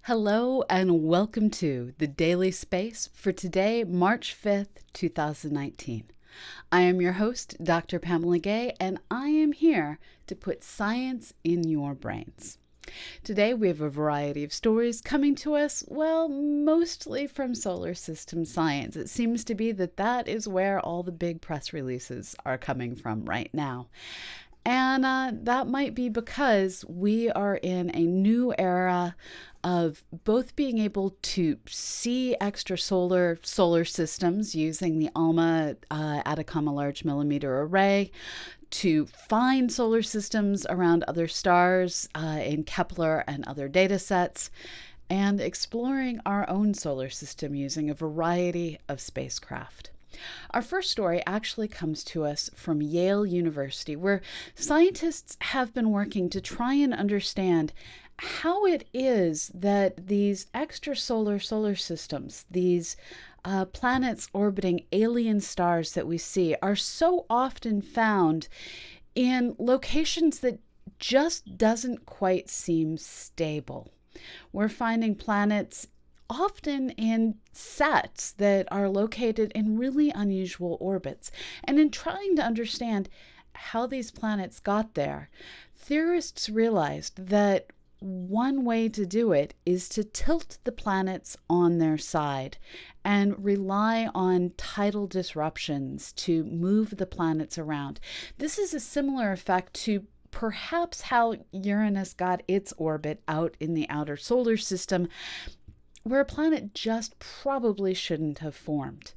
Hello and welcome to the Daily Space for today, March 5th, 2019. I am your host, Dr. Pamela Gay, and I am here to put science in your brains. Today we have a variety of stories coming to us, mostly from solar system science. It seems to be that is where all the big press releases are coming from right now. And that might be because we are in a new era of both being able to see extrasolar solar systems using the ALMA Atacama Large Millimeter Array, to find solar systems around other stars in Kepler and other data sets, and exploring our own solar system using a variety of spacecraft. Our first story actually comes to us from Yale University, where scientists have been working to try and understand how it is that these extrasolar solar systems, these planets orbiting alien stars that we see, are so often found in locations that just doesn't quite seem stable. We're finding planets often in sets that are located in really unusual orbits. And in trying to understand how these planets got there, theorists realized that one way to do it is to tilt the planets on their side and rely on tidal disruptions to move the planets around. This is a similar effect to perhaps how Uranus got its orbit out in the outer solar system, where a planet just probably shouldn't have formed.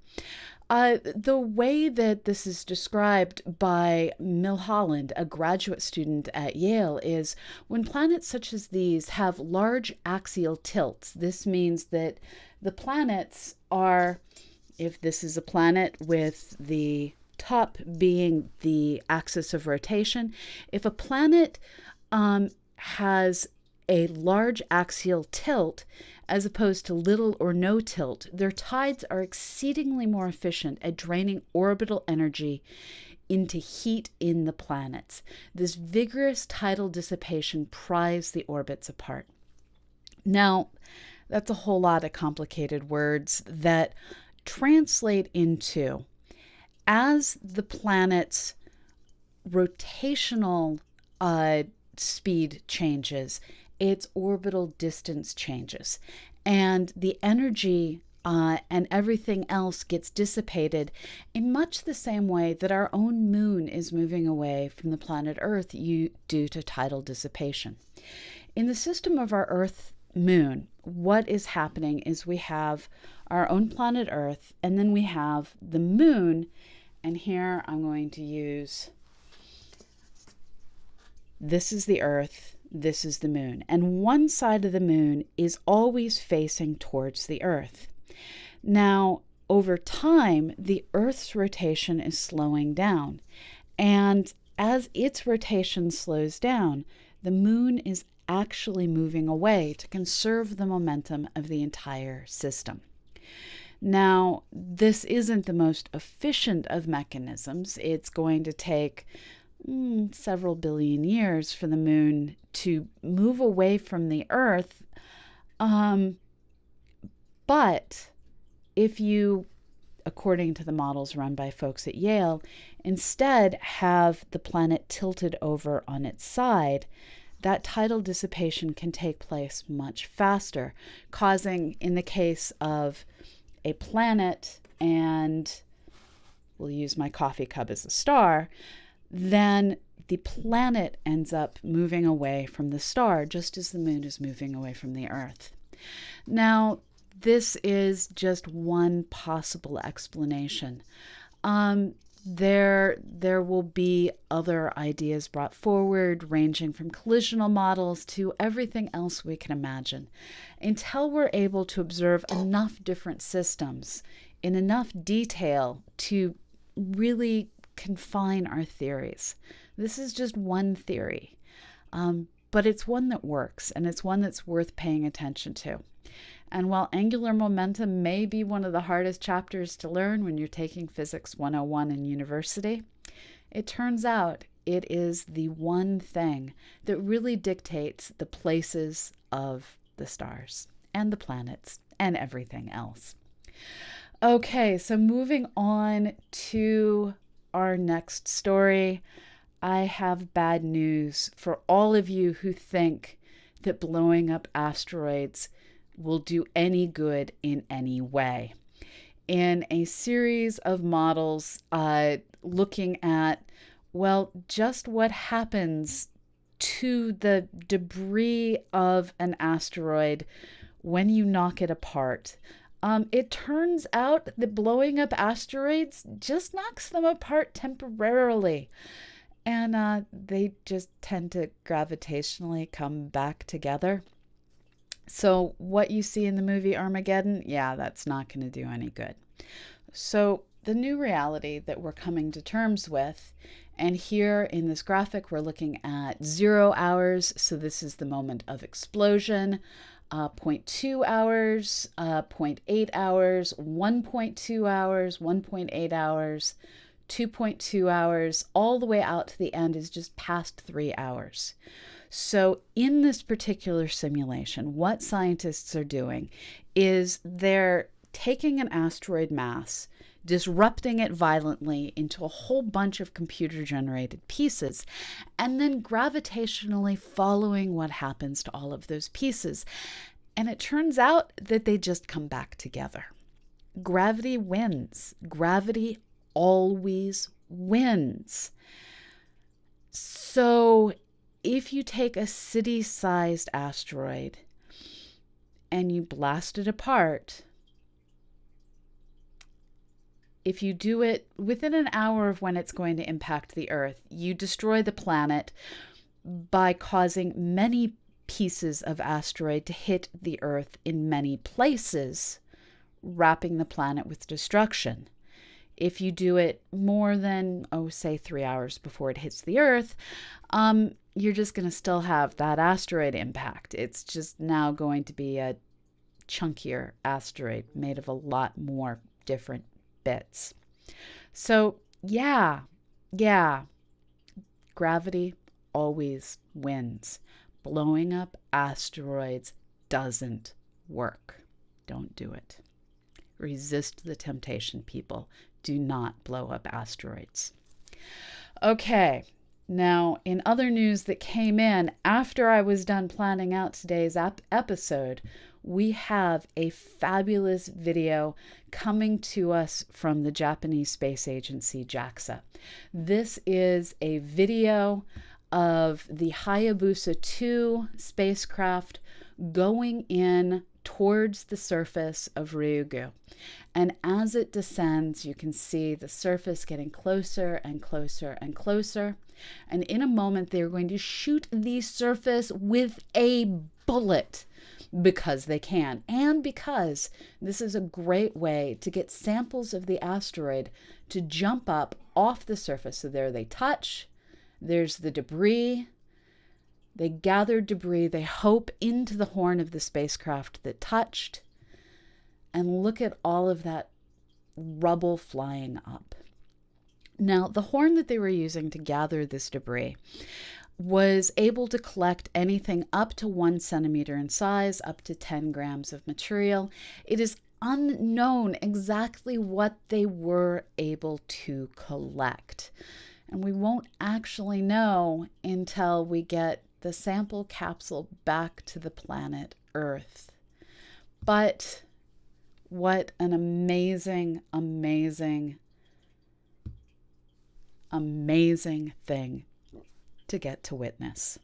The way that this is described by Milholland, a graduate student at Yale, is when planets such as these have large axial tilts. This means that the planets are, if this is a planet with the top being the axis of rotation, if a planet has a large axial tilt, as opposed to little or no tilt, their tides are exceedingly more efficient at draining orbital energy into heat in the planets. This vigorous tidal dissipation pries the orbits apart. Now, that's a whole lot of complicated words that translate into, as the planet's rotational speed changes, its orbital distance changes, and the energy and everything else gets dissipated in much the same way that our own moon is moving away from the planet Earth due to tidal dissipation. In the system of our Earth moon, what is happening is we have our own planet Earth, and then we have the moon, and here I'm going to use, this is the Earth, this is the moon, and one side of the moon is always facing towards the Earth. Now, over time, the Earth's rotation is slowing down, and as its rotation slows down, the moon is actually moving away to conserve the momentum of the entire system. Now, this isn't the most efficient of mechanisms. It's going to take several billion years for the moon to move away from the Earth. But if you, according to the models run by folks at Yale, instead have the planet tilted over on its side, that tidal dissipation can take place much faster, causing, in the case of a planet, and we'll use my coffee cup as a star, then the planet ends up moving away from the star, just as the moon is moving away from the Earth. Now, this is just one possible explanation. There will be other ideas brought forward, ranging from collisional models to everything else we can imagine, until we're able to observe enough different systems in enough detail to really confine our theories. This is just one theory, but it's one that works, and it's one that's worth paying attention to. And while angular momentum may be one of the hardest chapters to learn when you're taking Physics 101 in university, it turns out it is the one thing that really dictates the places of the stars. and the planets and everything else. Okay, so moving on to our next story, I have bad news for all of you who think that blowing up asteroids will do any good in any way. In a series of models looking at, well, just what happens to the debris of an asteroid when you knock it apart. It turns out that blowing up asteroids just knocks them apart temporarily. And they just tend to gravitationally come back together. So what you see in the movie Armageddon, yeah, that's not going to do any good. So the new reality that we're coming to terms with, and here in this graphic, we're looking at 0 hours. So this is the moment of explosion, 0.2 hours, 0.8 hours, 1.2 hours, 1.8 hours, 2.2 hours, all the way out to the end is just past 3 hours. So in this particular simulation, what scientists are doing is they're taking an asteroid mass, disrupting it violently into a whole bunch of computer-generated pieces, and then gravitationally following what happens to all of those pieces. And it turns out that they just come back together. Gravity wins. Gravity always wins. So if you take a city-sized asteroid and you blast it apart, if you do it within an hour of when it's going to impact the Earth, you destroy the planet by causing many pieces of asteroid to hit the Earth in many places, wrapping the planet with destruction. If you do it more than, say 3 hours before it hits the Earth, you're just going to still have that asteroid impact. It's just now going to be a chunkier asteroid made of a lot more different bits. So yeah, gravity always wins. Blowing up asteroids doesn't work. Don't do it. Resist the temptation, people. Do not blow up asteroids. Okay, now in other news that came in after I was done planning out today's episode, we have a fabulous video coming to us from the Japanese space agency JAXA. This is a video of the Hayabusa II spacecraft going in towards the surface of Ryugu. And as it descends, you can see the surface getting closer and closer and closer. And in a moment, they're going to shoot the surface with a bullet because they can. And because this is a great way to get samples of the asteroid to jump up off the surface. So there they touch. There's the debris. They gathered debris, they hope, into the horn of the spacecraft that touched. And look at all of that rubble flying up. Now, the horn that they were using to gather this debris was able to collect anything up to 1 centimeter in size, up to 10 grams of material. It is unknown exactly what they were able to collect. And we won't actually know until we get the sample capsule back to the planet Earth. But what an amazing, amazing, amazing thing to get to witness.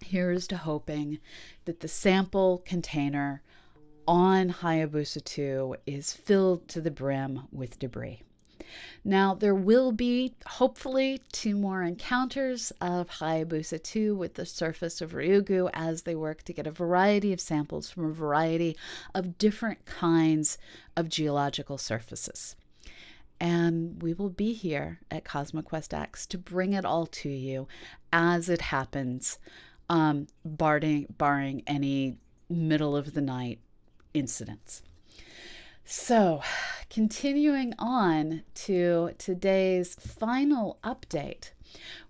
Here's to hoping that the sample container on Hayabusa 2 is filled to the brim with debris. Now, there will be, hopefully, 2 more encounters of Hayabusa 2 with the surface of Ryugu as they work to get a variety of samples from a variety of different kinds of geological surfaces. And we will be here at CosmoQuest X to bring it all to you as it happens, barring any middle of the night incidents. So, continuing on to today's final update,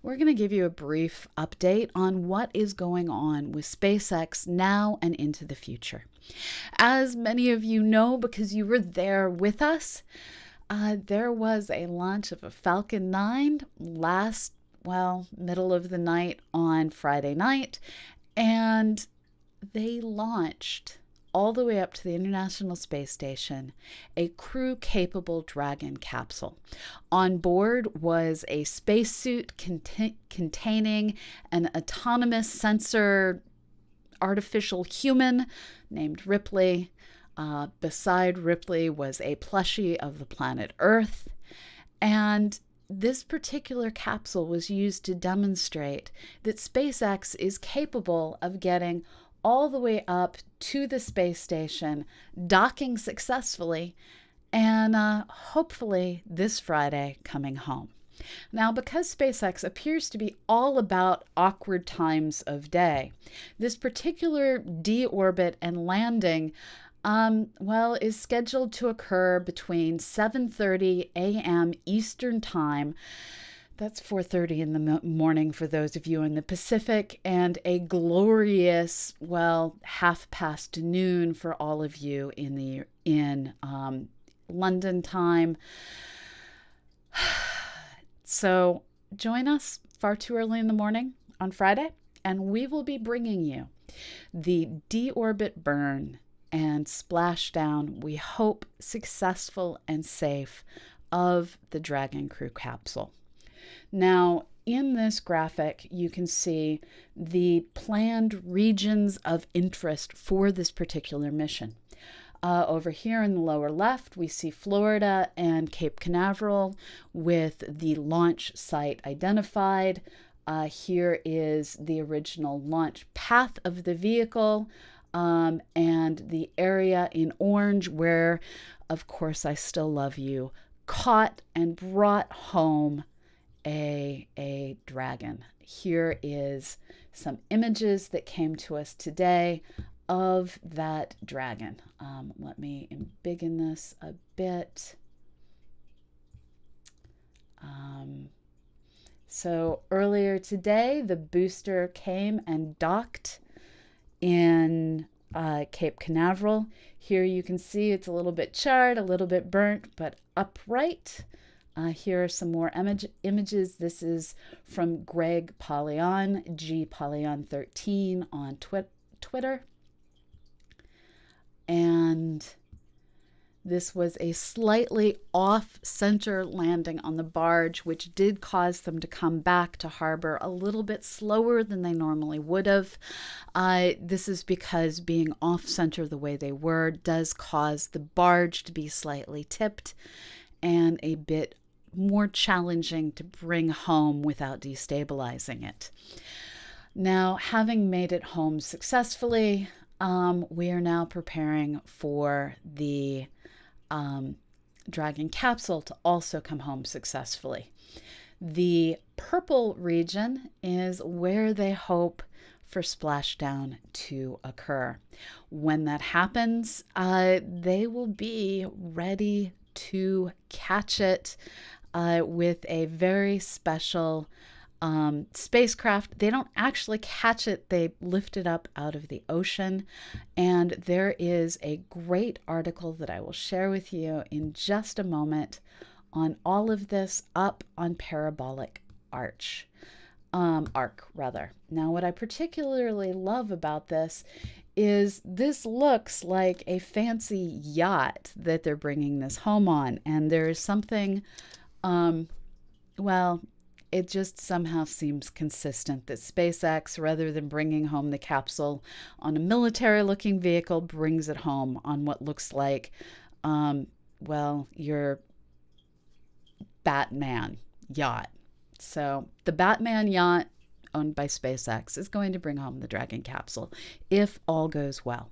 we're going to give you a brief update on what is going on with SpaceX now and into the future. As many of you know, because you were there with us, there was a launch of a Falcon 9 middle of the night on Friday night, and they launched all the way up to the International Space Station a crew-capable Dragon capsule. On board was a spacesuit containing an autonomous sensor artificial human named Ripley. Beside Ripley was a plushie of the planet Earth. And this particular capsule was used to demonstrate that SpaceX is capable of getting all the way up to the space station, docking successfully, and hopefully this Friday coming home. Now, because SpaceX appears to be all about awkward times of day, this particular deorbit and landing is scheduled to occur between 7:30 a.m. Eastern Time. That's 4:30 in the morning for those of you in the Pacific, and a glorious, noon for all of you in London time. So join us far too early in the morning on Friday, and we will be bringing you the deorbit burn and splashdown, we hope successful and safe, of the Dragon crew capsule. Now, in this graphic, you can see the planned regions of interest for this particular mission. Over here in the lower left, we see Florida and Cape Canaveral with the launch site identified. Here is the original launch path of the vehicle, and the area in orange where, of course, I Still Love You caught and brought home a dragon. Here is some images that came to us today of that dragon. Let me embiggen this a bit. So earlier today, the booster came and docked in Cape Canaveral. Here you can see it's a little bit charred, a little bit burnt, but upright. Here are some more images. This is from Greg Polyon, GPolyon13 on Twitter. And this was a slightly off-center landing on the barge, which did cause them to come back to harbor a little bit slower than they normally would have. This is because being off-center the way they were does cause the barge to be slightly tipped and a bit more challenging to bring home without destabilizing it. Now, having made it home successfully, we are now preparing for the Dragon capsule to also come home successfully. The purple region is where they hope for splashdown to occur. When that happens, they will be ready to catch it with a very special spacecraft. They don't actually catch it, they lift it up out of the ocean. And there is a great article that I will share with you in just a moment on all of this up on Parabolic Arc. Now, what I particularly love about this is this looks like a fancy yacht that they're bringing this home on. And there is something, it just somehow seems consistent that SpaceX, rather than bringing home the capsule on a military-looking vehicle, brings it home on what looks like, your Batman Yacht. So the Batman Yacht, owned by SpaceX, is going to bring home the Dragon capsule if all goes well.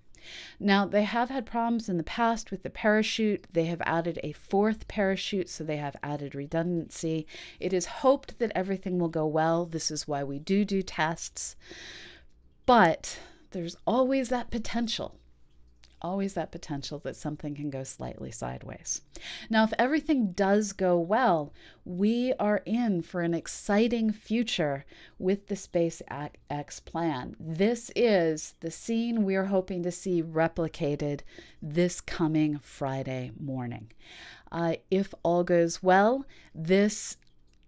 Now, they have had problems in the past with the parachute. They have added a fourth parachute, so they have added redundancy. It is hoped that everything will go well. This is why we do tests. But there's always that potential Always that potential that something can go slightly sideways. Now, if everything does go well, we are in for an exciting future with the SpaceX plan. This is the scene we're hoping to see replicated this coming Friday morning. If all goes well, this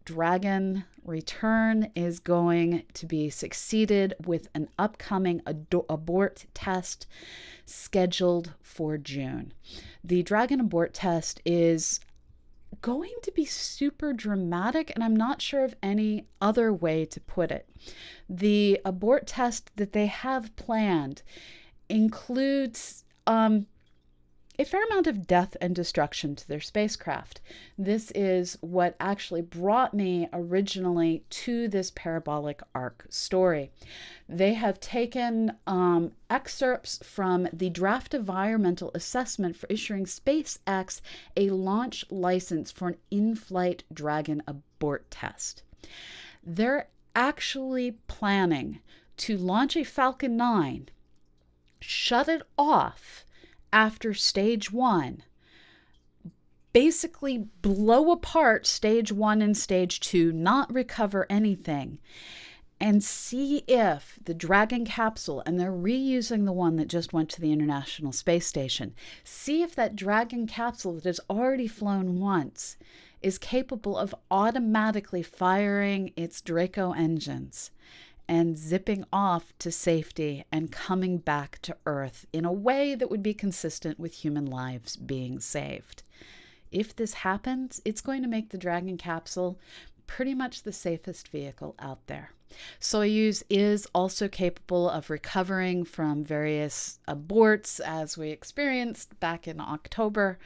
Dragon return is going to be succeeded with an upcoming abort test scheduled for June. The Dragon abort test is going to be super dramatic, and I'm not sure of any other way to put it. The abort test that they have planned includes a fair amount of death and destruction to their spacecraft. This is what actually brought me originally to this parabolic arc story. They have taken excerpts from the draft environmental assessment for issuing SpaceX a launch license for an in-flight Dragon abort test. They're actually planning to launch a Falcon 9, shut it off after stage 1, basically blow apart stage 1 and stage 2, not recover anything, and see if the Dragon capsule, and they're reusing the one that just went to the International Space Station, see if that Dragon capsule that has already flown once is capable of automatically firing its Draco engines and zipping off to safety and coming back to Earth in a way that would be consistent with human lives being saved. If this happens, it's going to make the Dragon capsule pretty much the safest vehicle out there. Soyuz is also capable of recovering from various aborts, as we experienced back in October,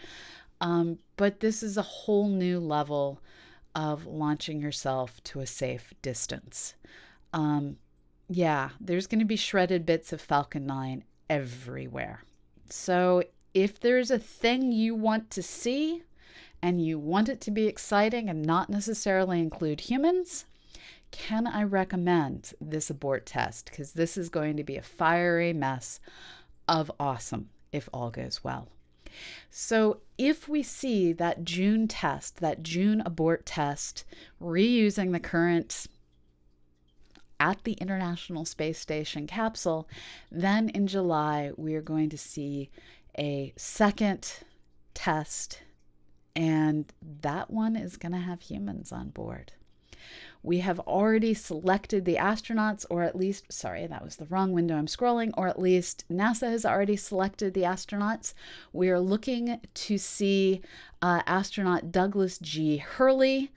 but this is a whole new level of launching yourself to a safe distance. Yeah, there's going to be shredded bits of Falcon 9 everywhere. So if there's a thing you want to see and you want it to be exciting and not necessarily include humans, can I recommend this abort test? Because this is going to be a fiery mess of awesome if all goes well. So if we see that June test, that June abort test, reusing the current at the International Space Station capsule, then in July we are going to see a second test, and that one is going to have humans on board. We have already selected the astronauts, or at least, sorry, that was the wrong window I'm scrolling, or at least NASA has already selected the astronauts. We are looking to see astronaut Douglas G. Hurley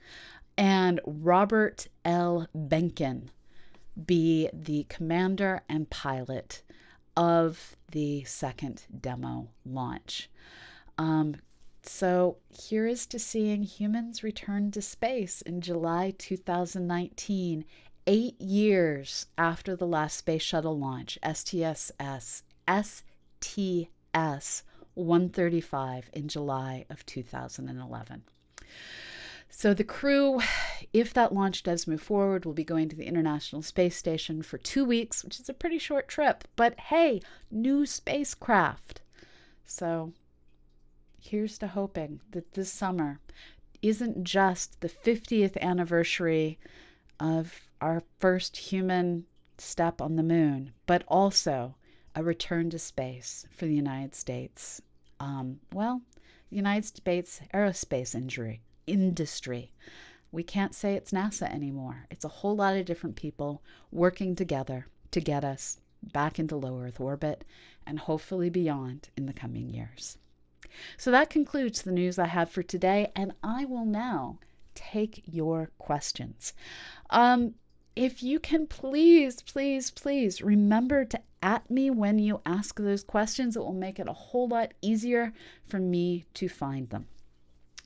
and Robert L. Benkin be the commander and pilot of the second demo launch. So here is to seeing humans return to space in July 2019, 8 years after the last space shuttle launch, STS-135 in July of 2011. So the crew, if that launch does move forward, will be going to the International Space Station for 2 weeks, which is a pretty short trip. But hey, new spacecraft. So here's to hoping that this summer isn't just the 50th anniversary of our first human step on the moon, but also a return to space for the United States. The United States aerospace industry. We can't say it's NASA anymore. It's a whole lot of different people working together to get us back into low Earth orbit and hopefully beyond in the coming years. So that concludes the news I have for today, and I will now take your questions. If you can please remember to @ me when you ask those questions. It will make it a whole lot easier for me to find them.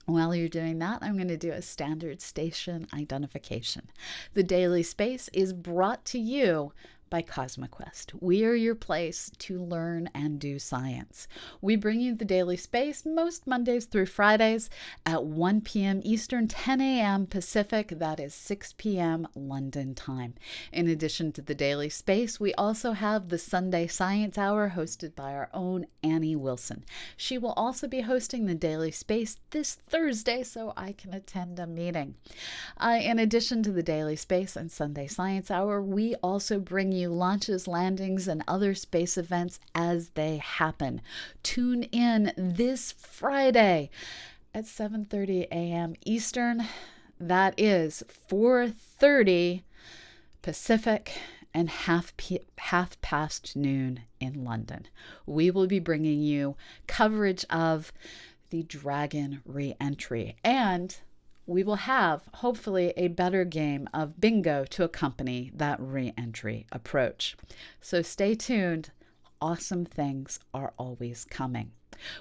While you're doing that, I'm going to do a standard station identification. The Daily Space is brought to you by CosmoQuest. We are your place to learn and do science. We bring you the Daily Space most Mondays through Fridays at 1 p.m. Eastern, 10 a.m. Pacific. That is 6 p.m. London time. In addition to the Daily Space, we also have the Sunday Science Hour hosted by our own Annie Wilson. She will also be hosting the Daily Space this Thursday, so I can attend a meeting. In addition to the Daily Space and Sunday Science Hour, we also bring you launches, landings, and other space events as they happen. Tune in this Friday at 7:30 a.m. Eastern. That is 4:30 Pacific and half past noon in London. We will be bringing you coverage of the Dragon re-entry, and we will have, hopefully, a better game of bingo to accompany that re-entry approach. So stay tuned. Awesome things are always coming.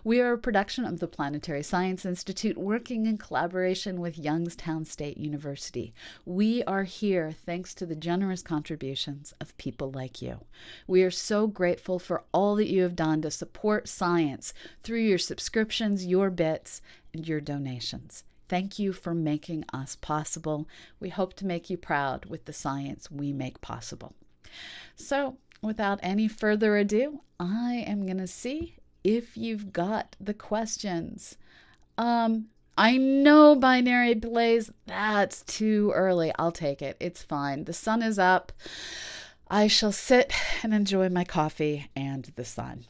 We are a production of the Planetary Science Institute, working in collaboration with Youngstown State University. We are here thanks to the generous contributions of people like you. We are so grateful for all that you have done to support science through your subscriptions, your bits, and your donations. Thank you for making us possible. We hope to make you proud with the science we make possible. So, without any further ado, I am going to see if you've got the questions. I know Binary Blaze, that's too early. I'll take it. It's fine. The sun is up. I shall sit and enjoy my coffee and the sun.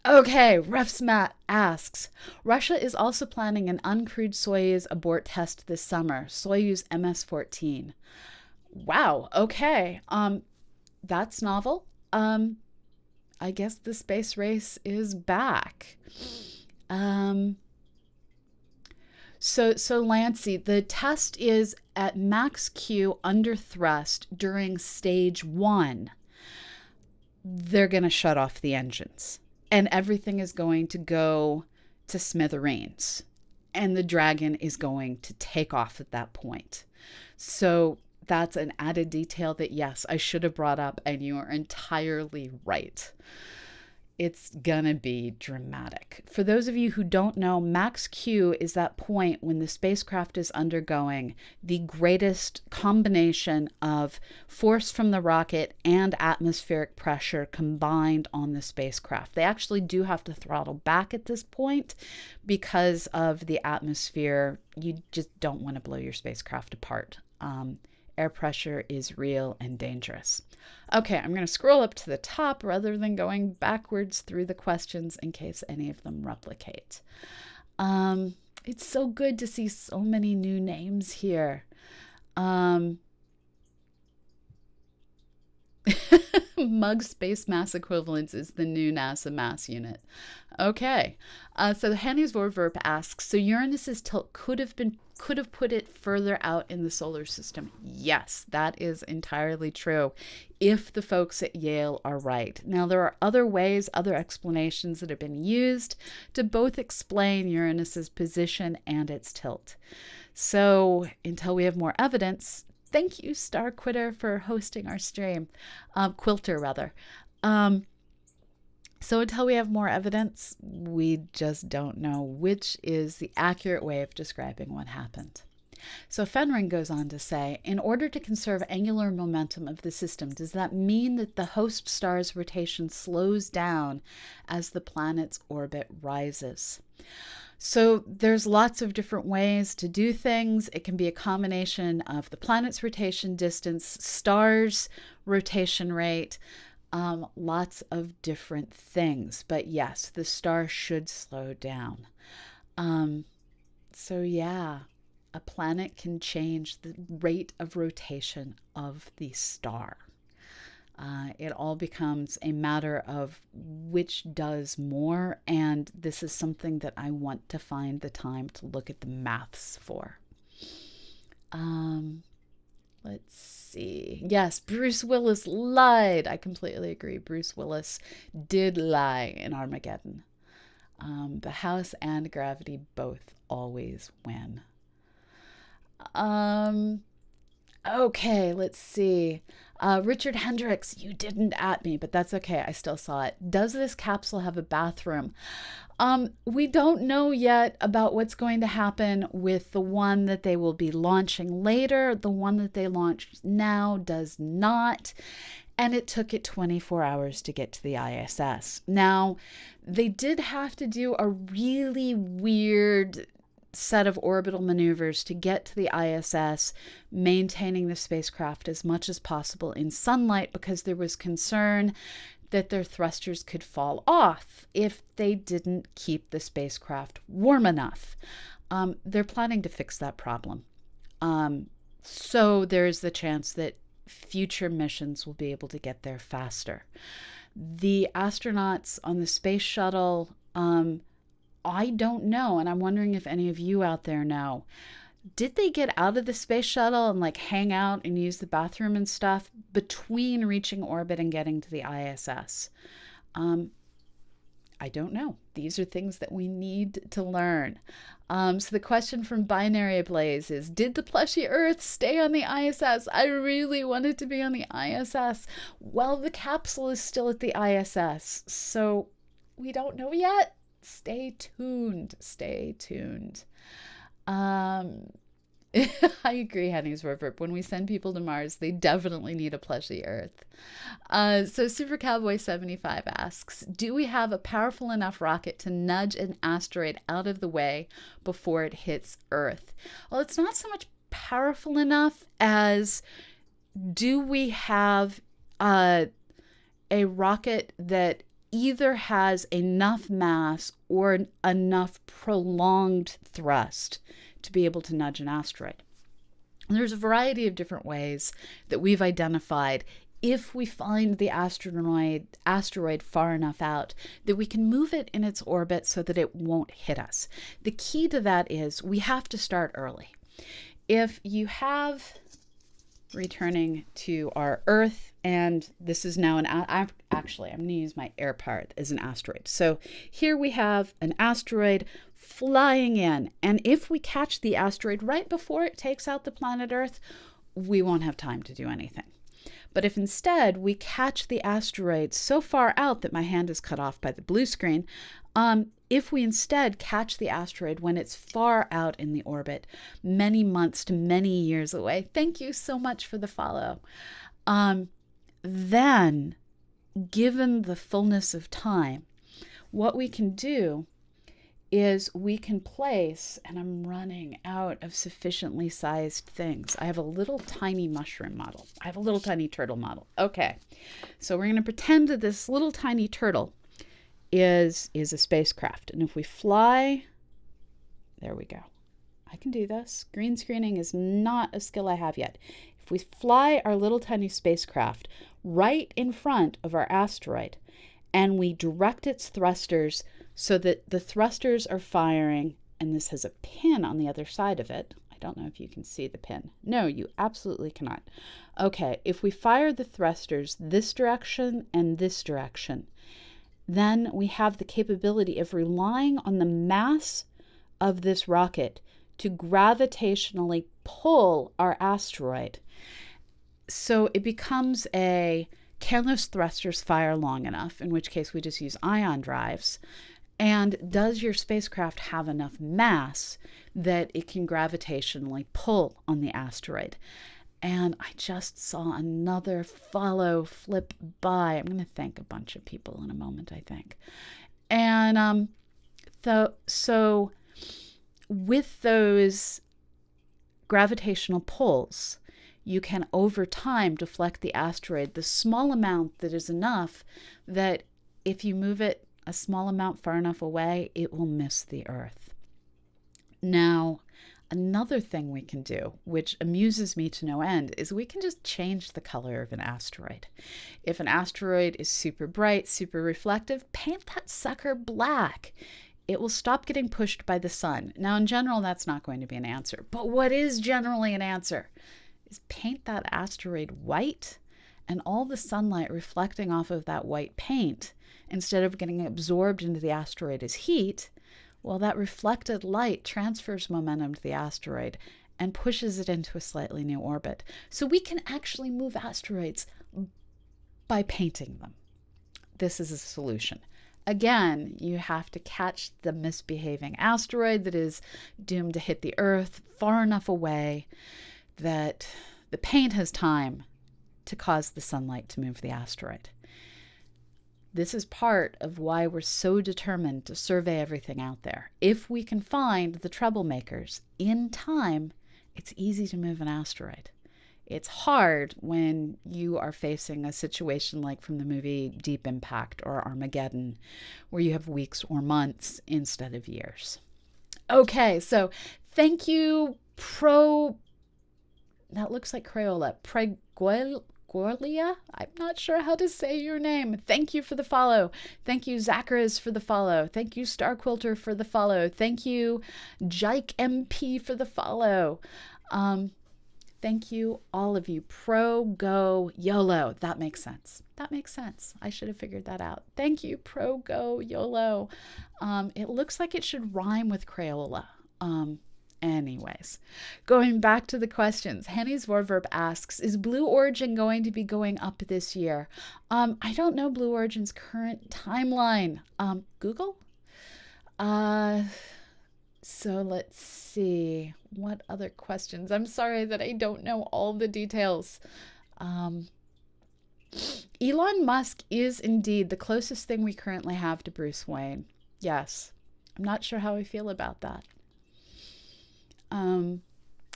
Okay, Refsmat asks, Russia is also planning an uncrewed Soyuz abort test this summer, Soyuz MS-14. Wow, okay. That's novel. I guess the space race is back. So Lancy, the test is at MaxQ under thrust during stage 1. They're going to shut off the engines and everything is going to go to smithereens and the Dragon is going to take off at that point. So that's an added detail that, yes, I should have brought up, and you are entirely right. It's gonna be dramatic. For those of you who don't know, MaxQ is that point when the spacecraft is undergoing the greatest combination of force from the rocket and atmospheric pressure combined on the spacecraft. They actually do have to throttle back at this point because of the atmosphere. You just don't want to blow your spacecraft apart. Air pressure is real and dangerous. Okay, I'm going to scroll up to the top rather than going backwards through the questions in case any of them replicate. It's so good to see so many new names here. Mug space mass equivalence is the new NASA mass unit. Okay, so the Henny's Vorverp asks, so Uranus's tilt could have put it further out in the solar system. Yes, that is entirely true, if the folks at Yale are right. Now, there are other ways, other explanations that have been used to both explain Uranus's position and its tilt. So until we have more evidence, thank you, Star Quitter, for hosting our stream. Quilter, rather. So until we have more evidence, we just don't know which is the accurate way of describing what happened. So Fenring goes on to say, in order to conserve angular momentum of the system, does that mean that the host star's rotation slows down as the planet's orbit rises? So there's lots of different ways to do things. It can be a combination of the planet's rotation distance, star's rotation rate, lots of different things. But yes, the star should slow down. So yeah, a planet can change the rate of rotation of the star. It all becomes a matter of which does more, and this is something that I want to find the time to look at the maths for. Let's see. Yes, Bruce Willis lied. I completely agree. Bruce Willis did lie in Armageddon. The house and gravity both always win. Okay, let's see. Richard Hendricks, you didn't at me, but that's okay. I still saw it. Does this capsule have a bathroom? We don't know yet about what's going to happen with the one that they will be launching later. The one that they launched now does not. And it took it 24 hours to get to the ISS. Now, they did have to do a really weird set of orbital maneuvers to get to the ISS, maintaining the spacecraft as much as possible in sunlight because there was concern that their thrusters could fall off if they didn't keep the spacecraft warm enough. They're planning to fix that problem. So there's the chance that future missions will be able to get there faster. The astronauts on the space shuttle, I don't know, and I'm wondering if any of you out there know. Did they get out of the space shuttle and like hang out and use the bathroom and stuff between reaching orbit and getting to the ISS? I don't know. These are things that we need to learn. So the question from Binary Blaze is, did the plushy Earth stay on the ISS? I really wanted to be on the ISS. Well, the capsule is still at the ISS, so we don't know yet. Stay tuned. Stay tuned. I agree, Henny's River. When we send people to Mars, they definitely need a plushy Earth. So Super Cowboy 75 asks, do we have a powerful enough rocket to nudge an asteroid out of the way before it hits Earth? Well, it's not so much powerful enough as do we have a rocket that either has enough mass or enough prolonged thrust to be able to nudge an asteroid. And there's a variety of different ways that we've identified if we find the asteroid far enough out that we can move it in its orbit so that it won't hit us. The key to that is we have to start early. If you have, returning to our Earth, and this is now actually, I'm going to use my air part as an asteroid. So here we have an asteroid flying in, and if we catch the asteroid right before it takes out the planet Earth, we won't have time to do anything. But if instead we catch the asteroid so far out that my hand is cut off by the blue screen, if we instead catch the asteroid when it's far out in the orbit, many months to many years away, thank you so much for the follow, then given the fullness of time, what we can do is we can place, and I'm running out of sufficiently sized things. I have a little tiny mushroom model. I have a little tiny turtle model. Okay, so we're going to pretend that this little tiny turtle is a spacecraft. And if we fly, there we go. I can do this. Green screening is not a skill I have yet. If we fly our little tiny spacecraft right in front of our asteroid and we direct its thrusters so that the thrusters are firing, and this has a pin on the other side of it. I don't know if you can see the pin. No, you absolutely cannot. Okay, if we fire the thrusters this direction and this direction, then we have the capability of relying on the mass of this rocket to gravitationally pull our asteroid. So it becomes can those thrusters fire long enough, in which case we just use ion drives, and does your spacecraft have enough mass that it can gravitationally pull on the asteroid? And I just saw another follow flip by. I'm going to thank a bunch of people in a moment, I think. And so with those gravitational pulls, you can over time deflect the asteroid the small amount that is enough that if you move it a small amount far enough away, it will miss the Earth. Now, another thing we can do, which amuses me to no end, is we can just change the color of an asteroid. If an asteroid is super bright, super reflective, paint that sucker black. It will stop getting pushed by the sun. Now, in general, that's not going to be an answer. But what is generally an answer is paint that asteroid white, and all the sunlight reflecting off of that white paint, instead of getting absorbed into the asteroid as heat, well, that reflected light transfers momentum to the asteroid and pushes it into a slightly new orbit. So we can actually move asteroids by painting them. This is a solution. Again, you have to catch the misbehaving asteroid that is doomed to hit the Earth far enough away that the paint has time to cause the sunlight to move the asteroid. This is part of why we're so determined to survey everything out there. If we can find the troublemakers in time, it's easy to move an asteroid. It's hard when you are facing a situation like from the movie Deep Impact or Armageddon, where you have weeks or months instead of years. Okay, so thank you, that looks like Crayola, Gorlia? I'm not sure how to say your name. Thank you for the follow. Thank you, Zacharis, for the follow. Thank you, Star Quilter, for the follow. Thank you, Jike MP, for the follow. Thank you, all of you. Pro, go, YOLO. That makes sense. That makes sense. I should have figured that out. Thank you, pro, go, YOLO. It looks like it should rhyme with Crayola. Anyways, going back to the questions, Henny's Vorverb asks, is Blue Origin going to be going up this year? I don't know Blue Origin's current timeline. Google? So let's see. What other questions? I'm sorry that I don't know all the details. Elon Musk is indeed the closest thing we currently have to Bruce Wayne. Yes. I'm not sure how I feel about that.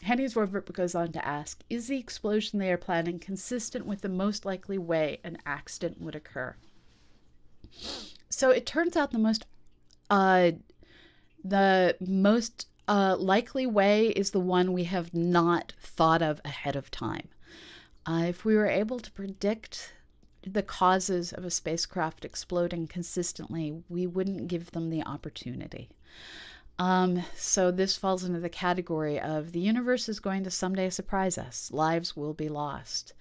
Henny's Vorverb goes on to ask, is the explosion they are planning consistent with the most likely way an accident would occur? So it turns out the most likely way is the one we have not thought of ahead of time. If we were able to predict the causes of a spacecraft exploding consistently, we wouldn't give them the opportunity. So this falls into the category of the universe is going to someday surprise us. Lives will be lost.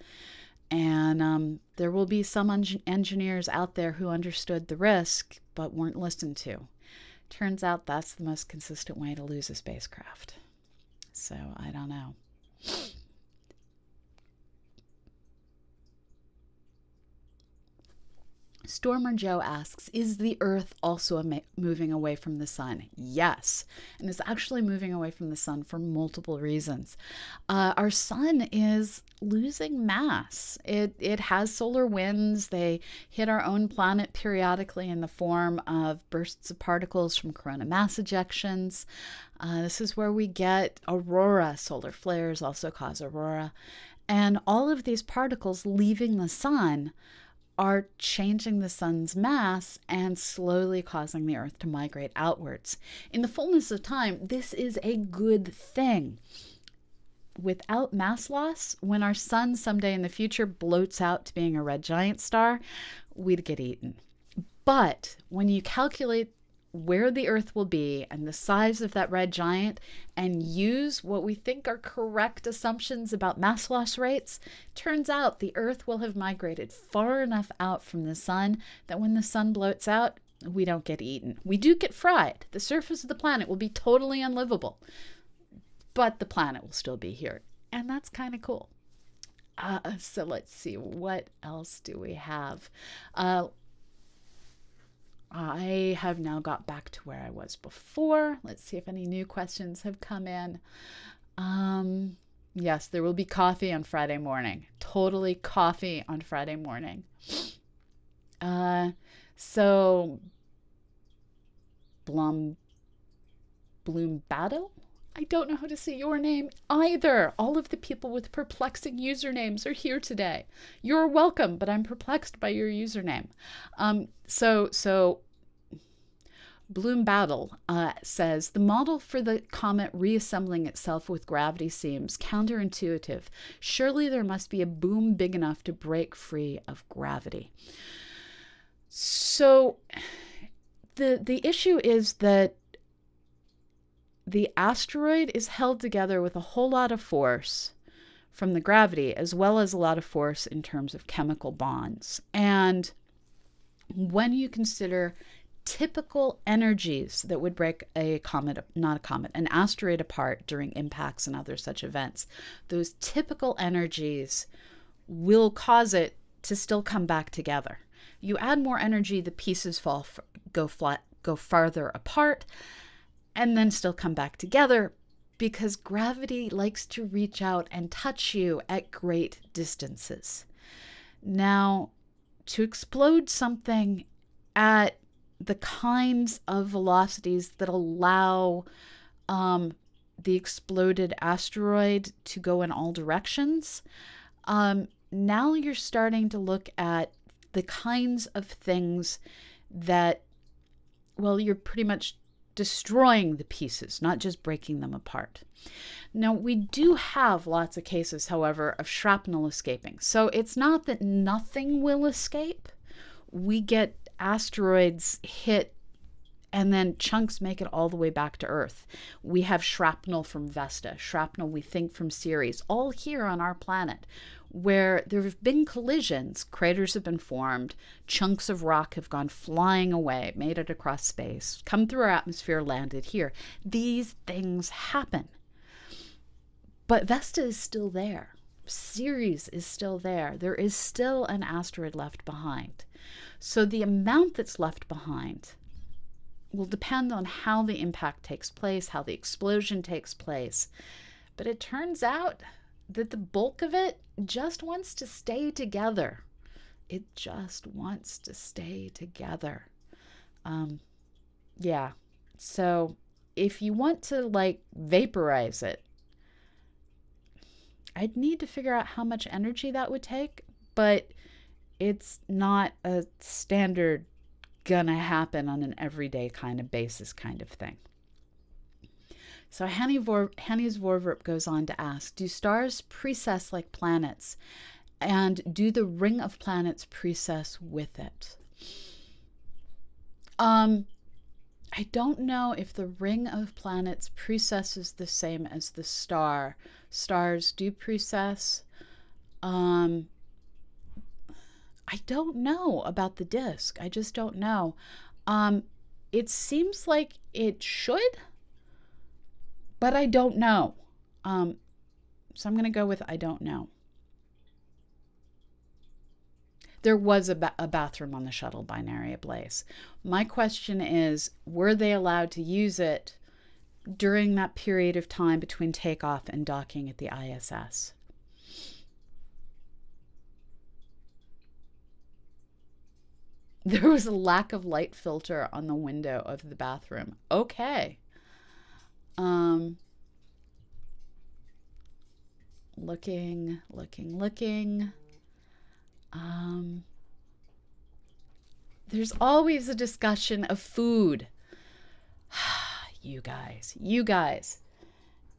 And there will be some engineers out there who understood the risk but weren't listened to. Turns out that's the most consistent way to lose a spacecraft. So I don't know. Stormer Joe asks, is the Earth also moving away from the sun? Yes, and it's actually moving away from the sun for multiple reasons. Our sun is losing mass. It has solar winds. They hit our own planet periodically in the form of bursts of particles from corona mass ejections. This is where we get aurora. Solar flares also cause aurora. And all of these particles leaving the sun are changing the sun's mass and slowly causing the Earth to migrate outwards. In the fullness of time, this is a good thing. Without mass loss, when our sun someday in the future bloats out to being a red giant star, we'd get eaten. But when you calculate where the Earth will be and the size of that red giant and use what we think are correct assumptions about mass loss rates, turns out the Earth will have migrated far enough out from the sun that when the sun bloats out, we don't get eaten. We do get fried. The surface of the planet will be totally unlivable, but the planet will still be here. And that's kind of cool. So let's see, what else do we have? I have now got back to where I was before. Let's see if any new questions have come in. Yes, there will be coffee on Friday morning. Totally coffee on Friday morning. So Bloom Battle? I don't know how to say your name either. All of the people with perplexing usernames are here today. You're welcome, but I'm perplexed by your username. So Bloom Battle says, the model for the comet reassembling itself with gravity seems counterintuitive. Surely there must be a boom big enough to break free of gravity. So the issue is that the asteroid is held together with a whole lot of force from the gravity, as well as a lot of force in terms of chemical bonds. And when you consider typical energies that would break an asteroid apart during impacts and other such events, those typical energies will cause it to still come back together. You add more energy, the pieces go farther apart, and then still come back together, because gravity likes to reach out and touch you at great distances. Now, to explode something at the kinds of velocities that allow the exploded asteroid to go in all directions, now you're starting to look at the kinds of things that, well, you're pretty much destroying the pieces, not just breaking them apart. Now, we do have lots of cases, however, of shrapnel escaping. So it's not that nothing will escape. We get asteroids hit and then chunks make it all the way back to Earth. We have shrapnel from Vesta, shrapnel we think from Ceres, all here on our planet, where there have been collisions, craters have been formed, chunks of rock have gone flying away, made it across space, come through our atmosphere, landed here. These things happen. But Vesta is still there. Ceres is still there. There is still an asteroid left behind. So the amount that's left behind will depend on how the impact takes place, how the explosion takes place. But it turns out that the bulk of it just wants to stay together. It just wants to stay together. Yeah. So if you want to vaporize it, I'd need to figure out how much energy that would take, but it's not a standard gonna happen on an everyday kind of basis kind of thing. So Hannes Vorwerp goes on to ask, do stars precess like planets? And do the ring of planets precess with it? I don't know if the ring of planets precesses the same as the star. Stars do precess. I don't know about the disk. I just don't know. It seems like it should, but I don't know. So I'm going to go with I don't know. There was a bathroom on the shuttle binary ablaze. My question is, were they allowed to use it during that period of time between takeoff and docking at the ISS? There was a lack of light filter on the window of the bathroom. Okay. Looking. There's always a discussion of food. You guys.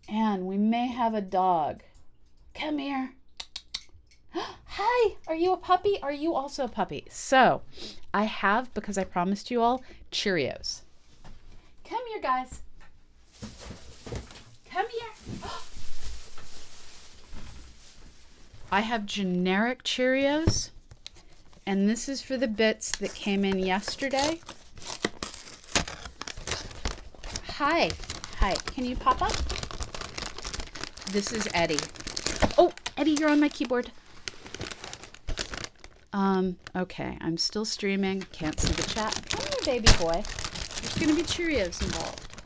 And we may have a dog. Come here. Hi, are you a puppy? Are you also a puppy? So I have, because I promised you all, Cheerios. Come here, guys. Come here. I have generic Cheerios, and this is for the bits that came in yesterday. Hi, can you pop up? This is Eddy. Oh, Eddy, you're on my keyboard. Okay, I'm still streaming, can't see the chat. Come here, baby boy. There's gonna be Cheerios involved.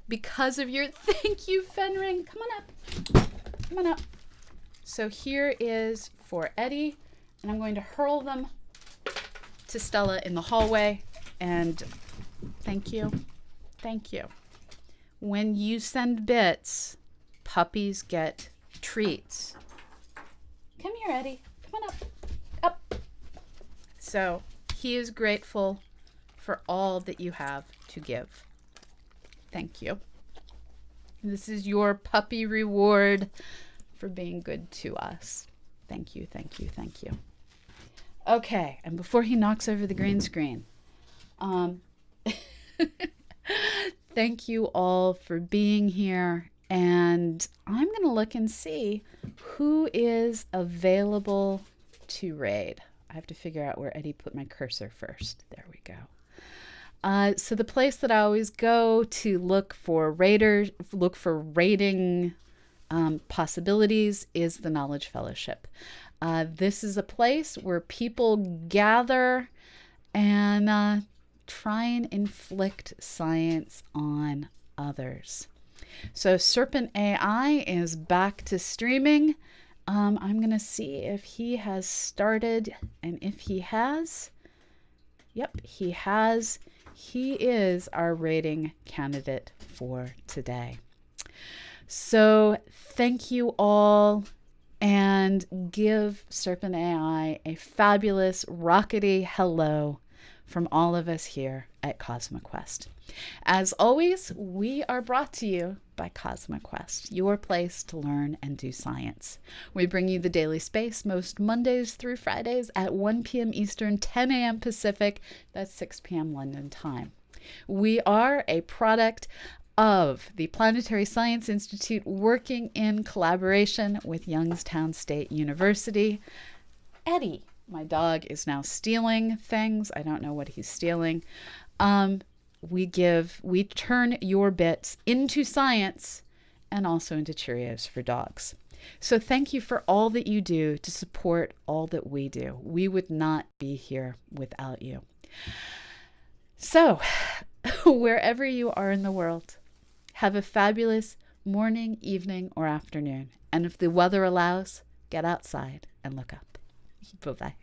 Because of your, thank you, Fenring. Come on up. So here is for Eddy, and I'm going to hurl them to Stella in the hallway. And thank you. When you send bits, puppies get treats. Come here, Eddy. Come on up. So he is grateful for all that you have to give. Thank you. This is your puppy reward for being good to us. Thank you. Okay, and before he knocks over the green screen, thank you all for being here, and I'm going to look and see who is available to raid. I have to figure out where Eddy put my cursor first. There we we go. So the place that I always go to look for rating possibilities is the Knowledge Fellowship. This is a place where people gather and try and inflict science on others. So Serpent AI is back to streaming. I'm going to see if he has started, and if he has, yep, he has. He is our rating candidate for today. So thank you all, and give Serpent AI a fabulous, rockety hello from all of us here at CosmoQuest. As always, we are brought to you by CosmoQuest, your place to learn and do science. We bring you the Daily Space most Mondays through Fridays at 1 p.m. Eastern, 10 a.m. Pacific. That's 6 p.m. London time. We are a product of the Planetary Science Institute, working in collaboration with Youngstown State University. Eddy, my dog, is now stealing things. I don't know what he's stealing. We turn your bits into science and also into Cheerios for dogs. So thank you for all that you do to support all that we do. We would not be here without you. So wherever you are in the world, have a fabulous morning, evening, or afternoon. And if the weather allows, get outside and look up. Bye-bye.